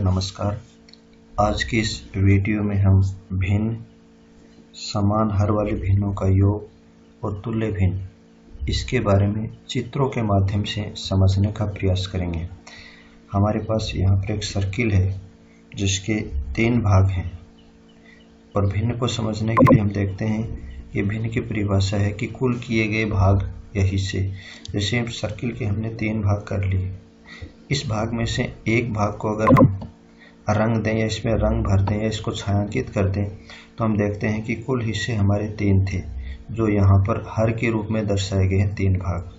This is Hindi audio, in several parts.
नमस्कार। आज की इस वीडियो में हम भिन्न, समान हर वाले भिन्नों का योग और तुल्य भिन्न इसके बारे में चित्रों के माध्यम से समझने का प्रयास करेंगे। हमारे पास यहाँ पर एक सर्किल है जिसके 3 भाग हैं और भिन्न को समझने के लिए हम देखते हैं ये भिन्न की परिभाषा है कि कुल किए गए भाग या हिस्से। जैसे सर्किल के हमने 3 भाग कर लिए, इस भाग में से एक भाग को अगर हम रंग दें या इसमें रंग भर दें या इसको छायांकित कर दें तो हम देखते हैं कि कुल हिस्से हमारे 3 थे जो यहाँ पर हर के रूप में दर्शाए गए हैं 3 भाग।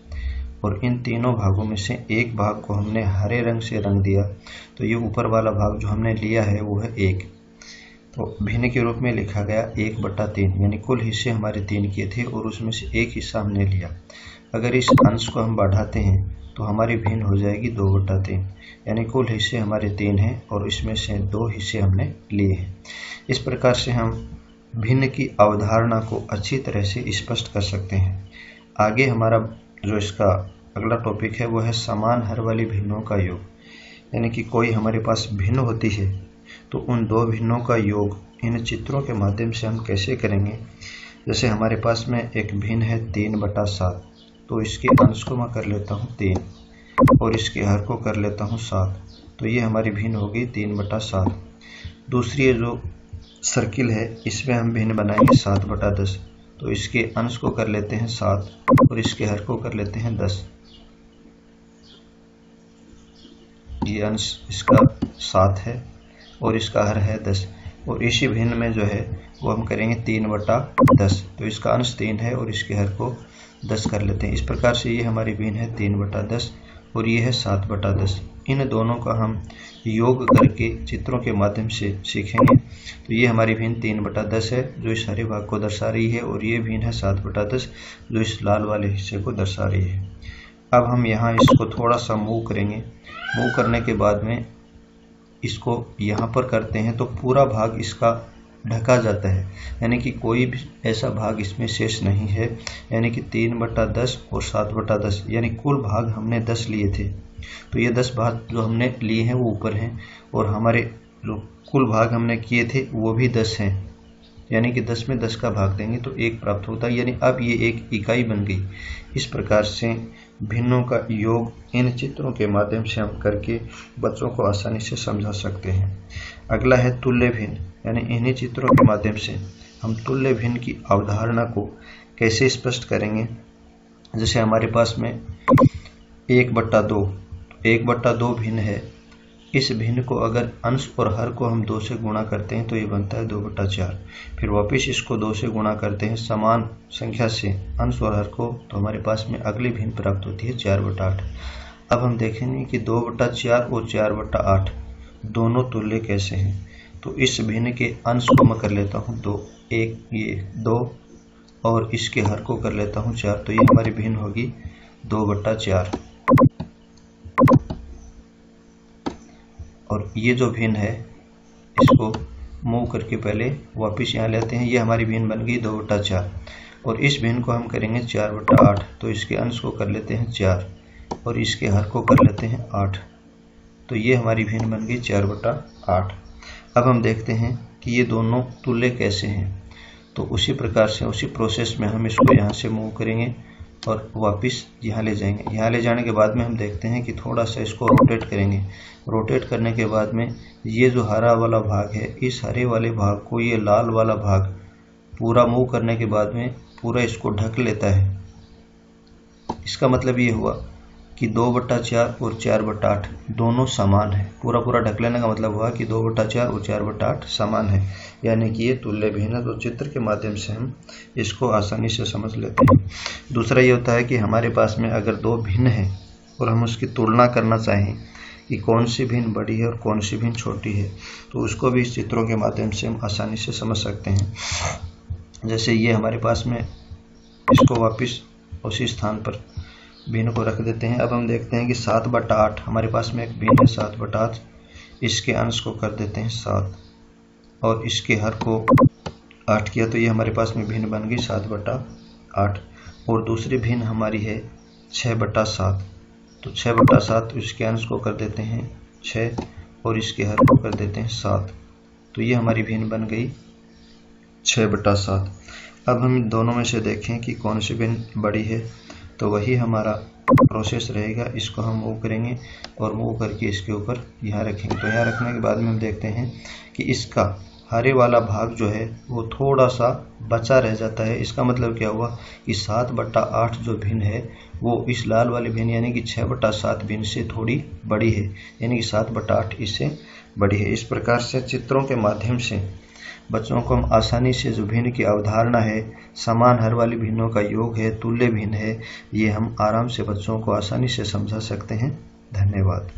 और इन तीनों भागों में से एक भाग को हमने हरे रंग से रंग दिया तो ये ऊपर वाला भाग जो हमने लिया है वो है 1। तो भिन्न के रूप में लिखा गया 1/3, यानी कुल हिस्से हमारे 3 किए थे और उसमें से एक हिस्सा हमने लिया। अगर इस अंश को हम बढ़ाते हैं तो हमारी भिन्न हो जाएगी 2/3, यानी कुल हिस्से हमारे 3 हैं और इसमें से 2 हिस्से हमने लिए हैं। इस प्रकार से हम भिन्न की अवधारणा को अच्छी तरह से स्पष्ट कर सकते हैं। आगे हमारा जो इसका अगला टॉपिक है वो है समान हर वाली भिन्नों का योग, यानी कि कोई हमारे पास भिन्न होती है तो उन 2 भिन्नों का योग इन चित्रों के माध्यम से हम कैसे करेंगे। जैसे हमारे पास में एक भिन्न है 3/7, तो इसके अंश को मैं कर लेता हूँ 3 और इसके हर को कर लेता हूँ 7, तो ये हमारी भिन्न होगी 3/7। दूसरी जो सर्किल है इसमें हम भिन्न बनाएंगे 7/10, तो इसके अंश को कर लेते हैं 7 और इसके हर को कर लेते हैं 10। ये अंश इसका 7 है और इसका हर है 10, और इसी भिन्न में जो है वो हम करेंगे 3/10, तो इसका अंश 3 है और इसके हर को 10 कर लेते हैं। इस प्रकार से ये हमारी भिन्न है 3/10 और ये है 7/10। इन दोनों का हम योग करके चित्रों के माध्यम से सीखेंगे। तो ये हमारी भिन्न 3/10 है जो इस हरे भाग को दर्शा रही है, और ये भिन्न है 7/10 जो इस लाल वाले हिस्से को दर्शा रही है। अब हम यहाँ इसको थोड़ा सा मूव करेंगे। मूव करने के बाद में इसको यहाँ पर करते हैं तो पूरा भाग इसका ढका जाता है, यानी कि कोई भी ऐसा भाग इसमें शेष नहीं है। यानी कि 3/10 और 7/10, यानी कुल भाग हमने 10 लिए थे, तो ये 10 भाग जो हमने लिए हैं वो ऊपर हैं, और हमारे जो कुल भाग हमने किए थे वो भी 10 हैं, यानी कि 10 में 10 का भाग देंगे तो 1 प्राप्त होता है, यानी अब ये एक इकाई बन गई। इस प्रकार से भिन्नों का योग इन चित्रों के माध्यम से हम करके बच्चों को आसानी से समझा सकते हैं। अगला है तुल्य भिन्न, यानी इन्हीं चित्रों के माध्यम से हम तुल्य भिन्न की अवधारणा को कैसे स्पष्ट करेंगे। जैसे हमारे पास में 1/2 भिन्न है। इस भिन्न को अगर अंश और हर को हम 2 से गुणा करते हैं तो ये बनता है 2/4। फिर वापस इसको 2 से गुणा करते हैं समान संख्या से अंश और हर को, तो हमारे पास में अगली भिन्न प्राप्त होती है 4/8। अब हम देखेंगे कि 2/4 और 4/8 दोनों तुल्य कैसे हैं। तो इस भिन्न के अंश को मैं कर लेता हूँ 2, ये 2 और इसके हर को कर लेता हूँ 4, तो ये हमारी भिन्न होगी 2/4। और ये जो भिन्न है इसको मूव करके पहले वापस यहाँ लेते हैं, ये हमारी भिन्न बन गई 2/4। और इस भिन्न को हम करेंगे 4/8, तो इसके अंश को कर लेते हैं 4 और इसके हर को कर लेते हैं 8, तो ये हमारी भिन्न बन गई 4/8। अब हम देखते हैं कि ये दोनों तुल्य कैसे हैं। तो उसी प्रकार से उसी प्रोसेस में हम इसको यहाँ से मूव करेंगे और वापस यहाँ ले जाएंगे। यहाँ ले जाने के बाद में हम देखते हैं कि थोड़ा सा इसको रोटेट करेंगे। रोटेट करने के बाद में ये जो हरा वाला भाग है, इस हरे वाले भाग को ये लाल वाला भाग पूरा मूव करने के बाद में पूरा इसको ढक लेता है। इसका मतलब ये हुआ कि 2/4 और 4/8 दोनों समान है। पूरा ढक लेने का मतलब हुआ कि 2/4 और 4/8 समान है, यानी कि ये तुल्य भिन्न है। तो चित्र के माध्यम से हम इसको आसानी से समझ लेते हैं। दूसरा ये होता है कि हमारे पास में अगर 2 भिन्न है और हम उसकी तुलना करना चाहें कि कौन सी भिन्न बड़ी है और कौन सी भिन्न छोटी है, तो उसको भी इस चित्रों के माध्यम से हम आसानी से समझ सकते हैं। जैसे ये हमारे पास में, इसको वापस उसी स्थान पर भिन्न को रख देते हैं। अब हम देखते हैं कि 7/8 हमारे पास में एक भिन्न है 7/8, इसके अंश को कर देते हैं 7 और इसके हर को 8 किया, तो ये हमारे पास में भिन्न बन गई 7/8। और दूसरी भिन्न हमारी है 6/7, तो 6/7 इसके अंश को कर देते हैं 6 और इसके हर को कर देते हैं 7। तो ये हमारी भिन्न बन गई 6/7। अब हम इन दोनों में से देखें कि कौन सी भिन्न बड़ी है, तो वही हमारा प्रोसेस रहेगा। इसको हम मूव करेंगे और मूव करके इसके ऊपर यहाँ रखेंगे। तो यहाँ रखने के बाद में हम देखते हैं कि इसका हरे वाला भाग जो है वो थोड़ा सा बचा रह जाता है। इसका मतलब क्या हुआ कि 7/8 जो भिन्न है वो इस लाल वाली भिन्न यानी कि 6/7 भिन्न से थोड़ी बड़ी है, यानी कि 7/8 इससे बड़ी है। इस प्रकार से चित्रों के माध्यम से बच्चों को हम आसानी से जो भिन्न की अवधारणा है, समान हर वाली भिन्नों का योग है, तुल्य भिन्न है, ये हम आराम से बच्चों को आसानी से समझा सकते हैं। धन्यवाद।